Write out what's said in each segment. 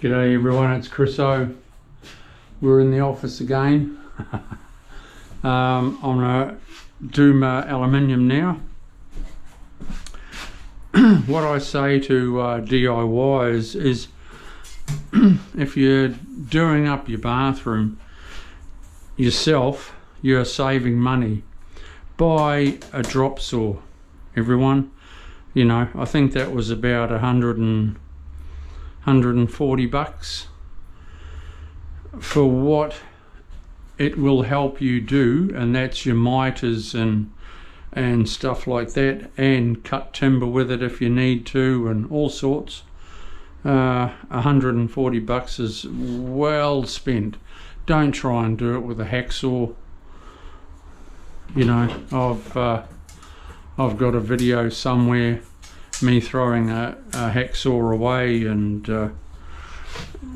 G'day everyone, it's Chris O. We're in the office again. I'm going to do my aluminium now. What I say to DIYers is if you're doing up your bathroom yourself, you're saving money. Buy a drop saw, everyone. You know, I think that was about 140 bucks for what it will help you do, and that's your miters and stuff like that, and cut timber with it if you need to, and all sorts. 140 bucks is well spent. Don't try and do it with a hacksaw. You know, I've got a video somewhere me throwing a hacksaw away and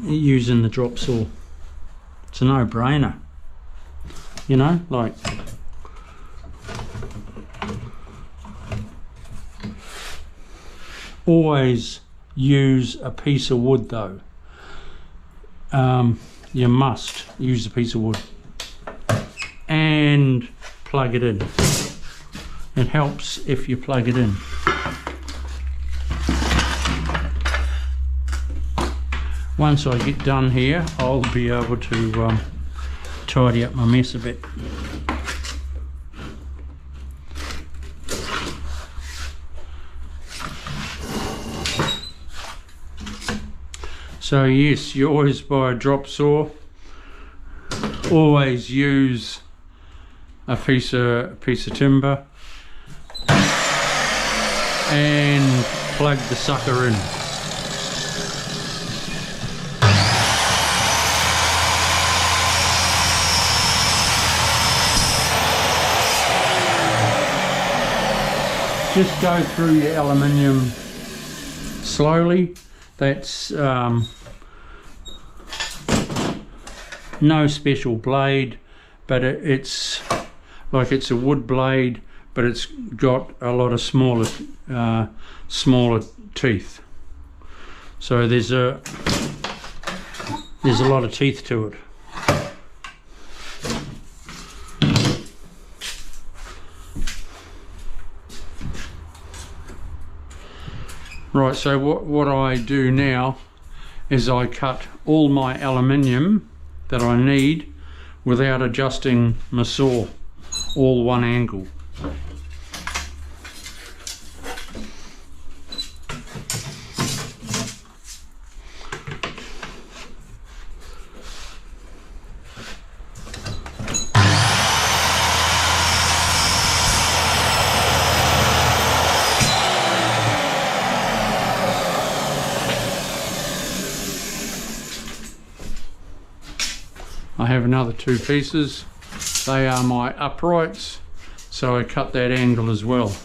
using the drop saw. It's a no-brainer, you know, like always use a piece of wood though. You must use a piece of wood and plug it in. It helps if you plug it in. Once I get done here, I'll be able to tidy up my mess a bit. So yes, you always buy a drop saw. Always use a piece of timber and plug the sucker in. Just go through your aluminium slowly. That's no special blade, but it's like it's a wood blade, but it's got a lot of smaller teeth. So there's a lot of teeth to it. Right, so what I do now is I cut all my aluminium that I need without adjusting my saw, all one angle. I have another two pieces. They are my uprights, so I cut that angle as well.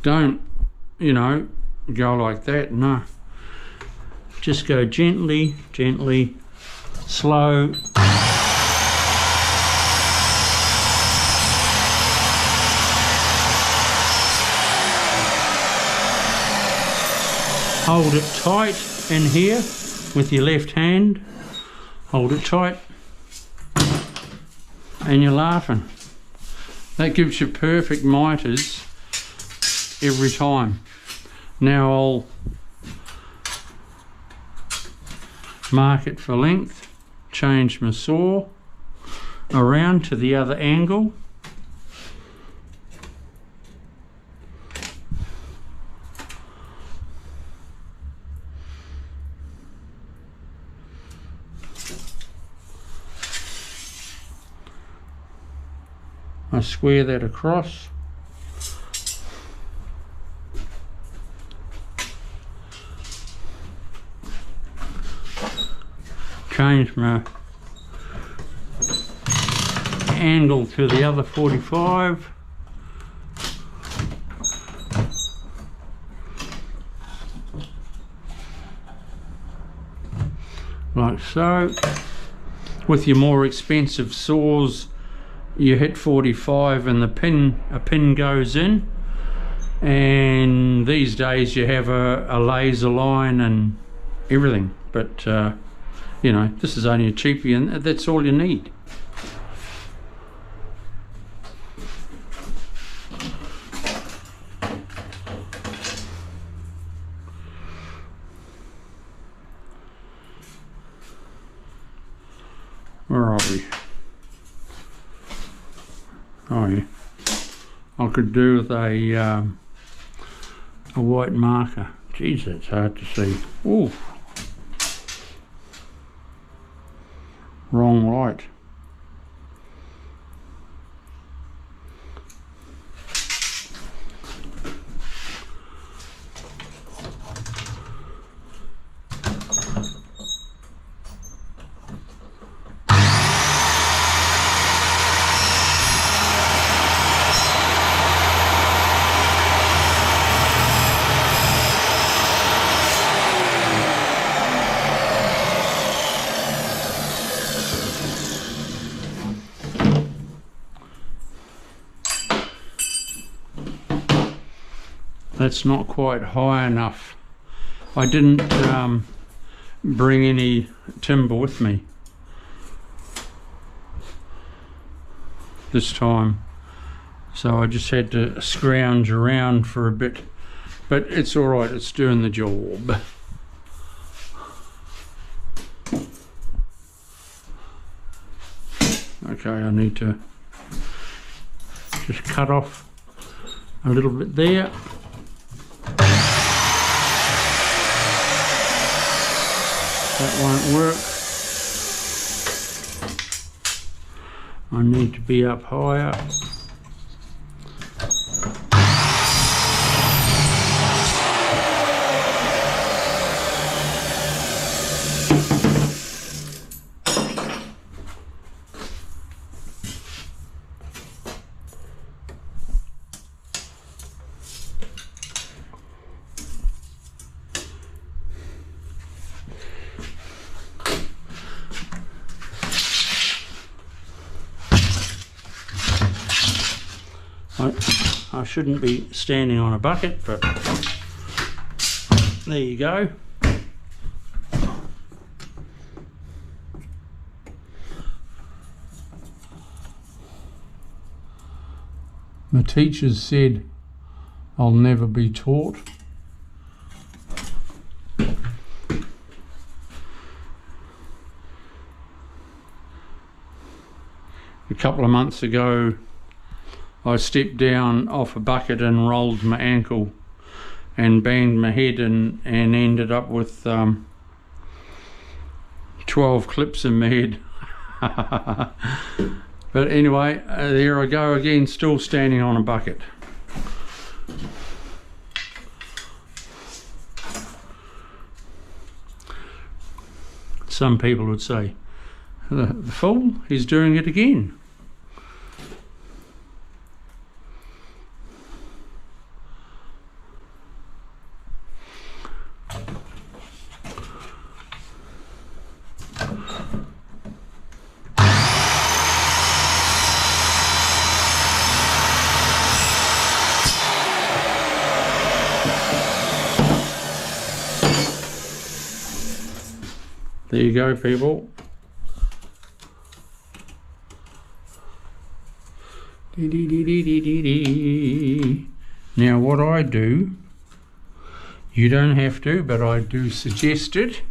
Don't, you know, go like that, no. Just go gently, gently, slow. Hold it tight in here with your left hand. Hold it tight. And you're laughing. That gives you perfect miters every time. Now I'll mark it for length, change my saw around to the other angle, I square that across. change my angle to the other 45. Like so. With your more expensive saws, you hit 45 and a pin goes in, and these days you have a laser line and everything, but you know, this is only a cheapie and that's all you need. Where are we? Oh yeah, I could do with a white marker. Geez, that's hard to see. Ooh, wrong light. That's not quite high enough. I didn't bring any timber with me this time, so I just had to scrounge around for a bit, but it's alright, it's doing the job. Okay, I need to just cut off a little bit there. That won't work. I need to be up higher. I shouldn't be standing on a bucket, but there you go. My teachers said I'll never be taught. A couple of months ago, I stepped down off a bucket and rolled my ankle and banged my head and ended up with 12 clips in my head. But anyway, there I go again, still standing on a bucket. Some people would say, the fool, he's doing it again. There you go, people. Now what I do, you don't have to, but I do suggest it.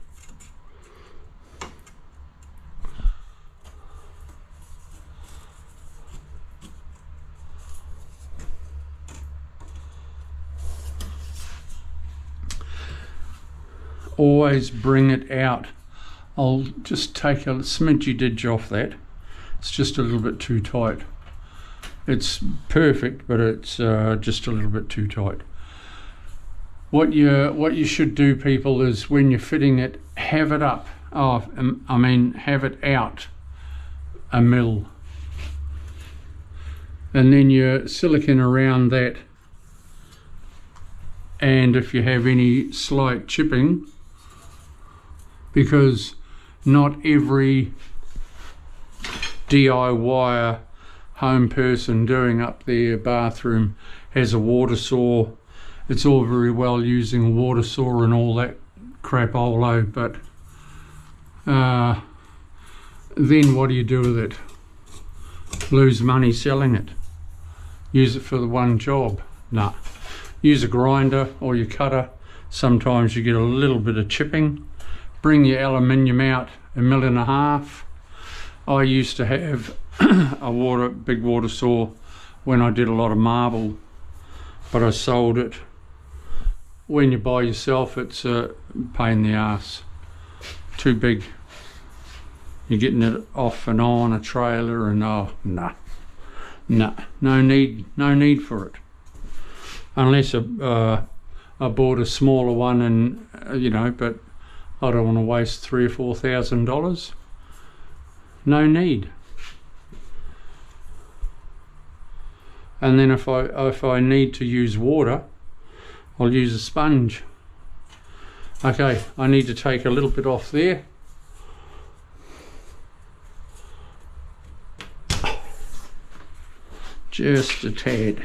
Always bring it out. I'll just take a smidgy ditch off that. It's just a little bit too tight. It's perfect, but it's just a little bit too tight. What you should do, people, is when you're fitting it, have it up I mean have it out a mil, and then your silicon around that, and if you have any slight chipping, because not every DIY home person doing up their bathroom has a water saw. It's all very well using a water saw and all that crapolo, but then what do you do with it? Lose money selling it? Use it for the one job? Nah. Use a grinder or your cutter. Sometimes you get a little bit of chipping. Bring your aluminium out 1.5 mil. I used to have a big water saw when I did a lot of marble, but I sold it. When you buy yourself, it's a pain in the ass. Too big. You're getting it off and on a trailer, and no need for it. Unless I bought a smaller one, and but I don't want to waste $3,000 or $4,000. No need. And then if I need to use water, I'll use a sponge. Okay, I need to take a little bit off there. Just a tad.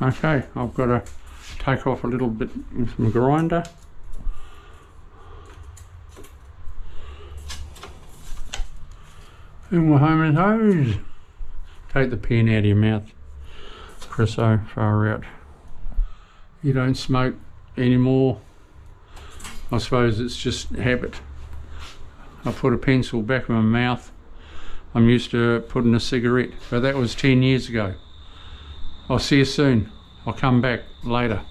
Okay, I've got to take off a little bit with my grinder. And we're home and hose. Take the pen out of your mouth, Chriso, far out. You don't smoke anymore. I suppose it's just habit. I put a pencil back in my mouth. I'm used to putting a cigarette, but that was 10 years ago. I'll see you soon. I'll come back later.